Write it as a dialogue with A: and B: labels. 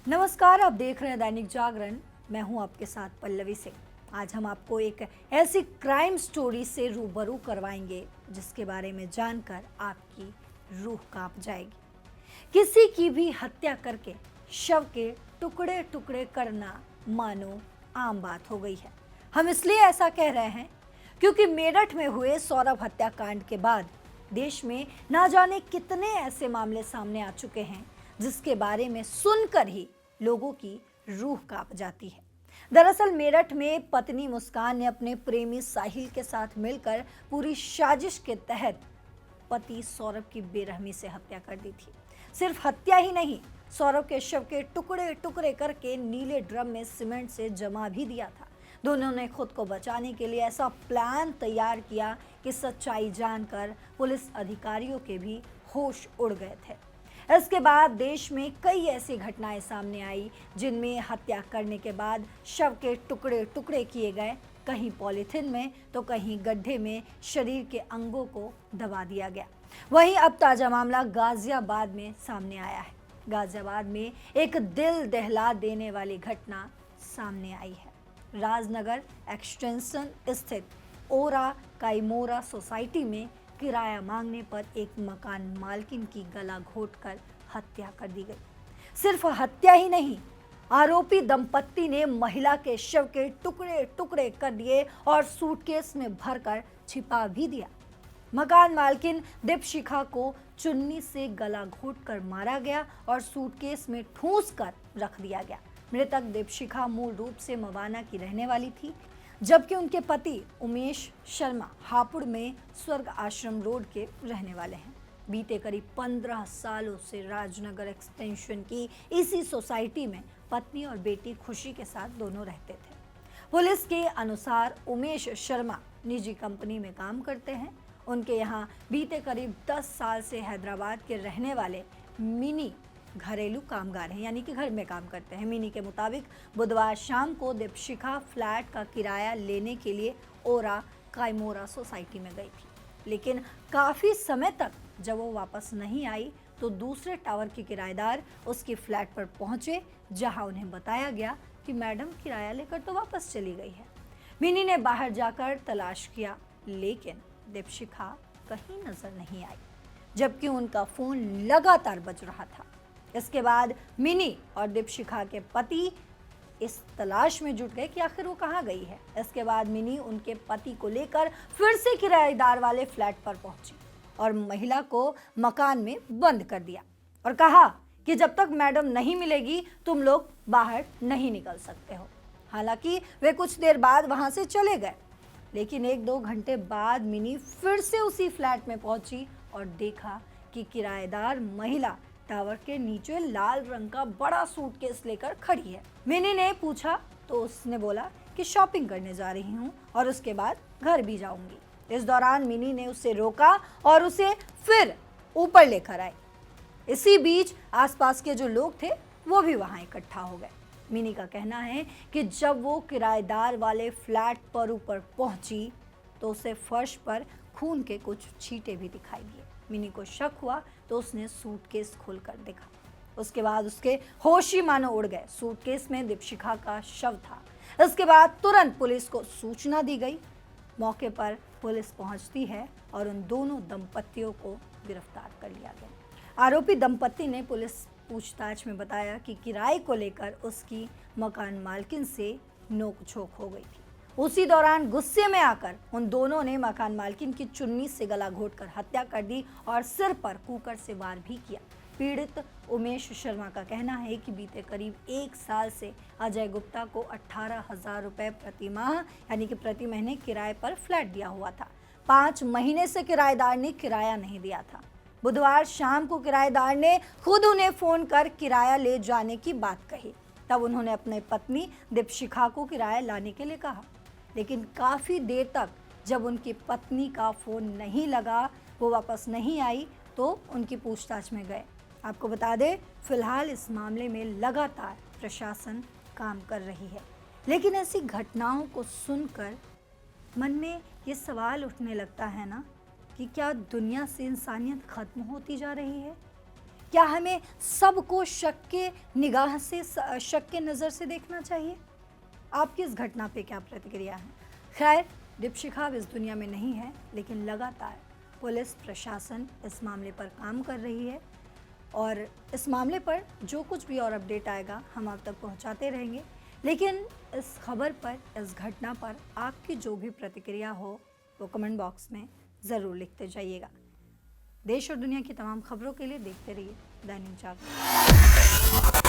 A: नमस्कार, आप देख रहे हैं दैनिक जागरण। मैं हूं आपके साथ पल्लवी सिंह। आज हम आपको एक ऐसी क्राइम स्टोरी से रूबरू करवाएंगे जिसके बारे में जानकर आपकी रूह कांप जाएगी। किसी की भी हत्या करके शव के टुकड़े टुकड़े करना मानो आम बात हो गई है। हम इसलिए ऐसा कह रहे हैं क्योंकि मेरठ में हुए सौरभ हत्याकांड के बाद देश में ना जाने कितने ऐसे मामले सामने आ चुके हैं जिसके बारे में सुनकर ही लोगों की रूह कांप जाती है। दरअसल मेरठ में पत्नी मुस्कान ने अपने प्रेमी साहिल के साथ मिलकर पूरी साजिश के तहत पति सौरभ की बेरहमी से हत्या कर दी थी। सिर्फ हत्या ही नहीं, सौरभ के शव के टुकड़े टुकड़े करके नीले ड्रम में सीमेंट से जमा भी दिया था। दोनों ने खुद को बचाने के लिए ऐसा प्लान तैयार किया कि सच्चाई जानकर पुलिस अधिकारियों के भी होश उड़ गए थे। इसके बाद देश में कई ऐसी घटनाएं सामने आई जिनमें हत्या करने के बाद शव के टुकड़े टुकड़े किए गए, कहीं पॉलीथिन में तो कहीं गड्ढे में शरीर के अंगों को दबा दिया गया। वहीं अब ताजा मामला गाजियाबाद में सामने आया है। गाजियाबाद में एक दिल दहला देने वाली घटना सामने आई है। राजनगर एक्सटेंशन स्थित ओरा काइमोरा सोसाइटी में किराया मांगने पर एक मकान मालकिन की गला घोंटकर हत्या कर दी गई। सिर्फ हत्या ही नहीं, आरोपी दंपत्ति ने महिला के शव के टुकड़े टुकड़े कर दिए और सूटकेस में भरकर छिपा भी दिया। मकान मालकिन दीपशिखा को चुन्नी से गला घोंटकर मारा गया और सूटकेस में ठूंस कर रख दिया गया। मृतक दीपशिखा मूल रूप से मवाना की रहने वाली थी, जबकि उनके पति उमेश शर्मा हापुड़ में स्वर्ग आश्रम रोड के रहने वाले हैं। बीते करीब 15 सालों से राजनगर एक्सटेंशन की इसी सोसाइटी में पत्नी और बेटी खुशी के साथ दोनों रहते थे। पुलिस के अनुसार उमेश शर्मा निजी कंपनी में काम करते हैं। उनके यहाँ बीते करीब 10 साल से हैदराबाद के रहने वाले मिनी घरेलू कामगार हैं, यानी कि घर में काम करते हैं। मिनी के मुताबिक बुधवार शाम को दीपशिखा फ्लैट का किराया लेने के लिए ओरा काइमोरा सोसाइटी में गई थी, लेकिन काफ़ी समय तक जब वो वापस नहीं आई तो दूसरे टावर के किराएदार उसकी फ्लैट पर पहुंचे, जहां उन्हें बताया गया कि मैडम किराया लेकर तो वापस चली गई है। मिनी ने बाहर जाकर तलाश किया, लेकिन दीपशिखा कहीं नजर नहीं आई, जबकि उनका फोन लगातार बज रहा था। इसके बाद मिनी और दीपशिखा के पति इस तलाश में जुट गए कि आखिर वो कहाँ गई है। इसके बाद मिनी उनके पति को लेकर फिर से किराएदार वाले फ्लैट पर पहुंची और महिला को मकान में बंद कर दिया और कहा कि जब तक मैडम नहीं मिलेगी तुम लोग बाहर नहीं निकल सकते हो। हालांकि वे कुछ देर बाद वहां से चले गए, लेकिन 1-2 घंटे बाद मिनी फिर से उसी फ्लैट में पहुंची और देखा कि किराएदार महिला टावर के नीचे लाल रंग का बड़ा सूटकेस लेकर खड़ी है। मिनी ने पूछा तो उसने बोला कि शॉपिंग करने जा रही हूँ और उसके बाद घर भी जाऊंगी। इस दौरान मिनी ने उसे रोका और उसे फिर ऊपर लेकर आए। इसी बीच आसपास के जो लोग थे वो भी वहां इकट्ठा हो गए। मिनी का कहना है कि जब वो किराएदार वाले फ्लैट पर ऊपर पहुंची तो उसे फर्श पर खून के कुछ छींटे भी दिखाई दिए। मिनी को शक हुआ तो उसने सूटकेस खोलकर देखा। उसके बाद उसके होश ही मानो उड़ गए। सूटकेस में दीपशिखा का शव था। इसके बाद तुरंत पुलिस को सूचना दी गई। मौके पर पुलिस पहुंचती है और उन दोनों दंपतियों को गिरफ्तार कर लिया गया। आरोपी दंपति ने पुलिस पूछताछ में बताया कि किराए को लेकर उसकी मकान मालकिन से नोक-झोंक हो गई थी। उसी दौरान गुस्से में आकर उन दोनों ने मकान मालकिन की चुन्नी से गला घोंटकर हत्या कर दी और सिर पर कुकर से वार भी किया। पीड़ित उमेश शर्मा का कहना है कि बीते करीब 1 साल से अजय गुप्ता को 18,000 रुपए प्रति माह यानी कि प्रति महीने किराए पर फ्लैट दिया हुआ था। 5 महीने से किराएदार ने किराया नहीं दिया था। बुधवार शाम को किराएदार ने खुद उन्हें फोन कर किराया ले जाने की बात कही। तब उन्होंने अपने पत्नी दीपशिखा को किराया लाने के लिए कहा, लेकिन काफ़ी देर तक जब उनकी पत्नी का फ़ोन नहीं लगा, वो वापस नहीं आई, तो उनकी पूछताछ में गए। आपको बता दें, फिलहाल इस मामले में लगातार प्रशासन काम कर रही है, लेकिन ऐसी घटनाओं को सुनकर मन में ये सवाल उठने लगता है ना कि क्या दुनिया से इंसानियत खत्म होती जा रही है? क्या हमें सबको शक के निगाह से, शक के नज़र से देखना चाहिए? आपकी इस घटना पे क्या प्रतिक्रिया है? खैर, दीपशिखा अब इस दुनिया में नहीं है, लेकिन लगातार पुलिस प्रशासन इस मामले पर काम कर रही है और इस मामले पर जो कुछ भी और अपडेट आएगा हम आप तक पहुंचाते रहेंगे। लेकिन इस खबर पर, इस घटना पर आपकी जो भी प्रतिक्रिया हो वो कमेंट बॉक्स में ज़रूर लिखते जाइएगा। देश और दुनिया की तमाम खबरों के लिए देखते रहिए दैनिक जागरण।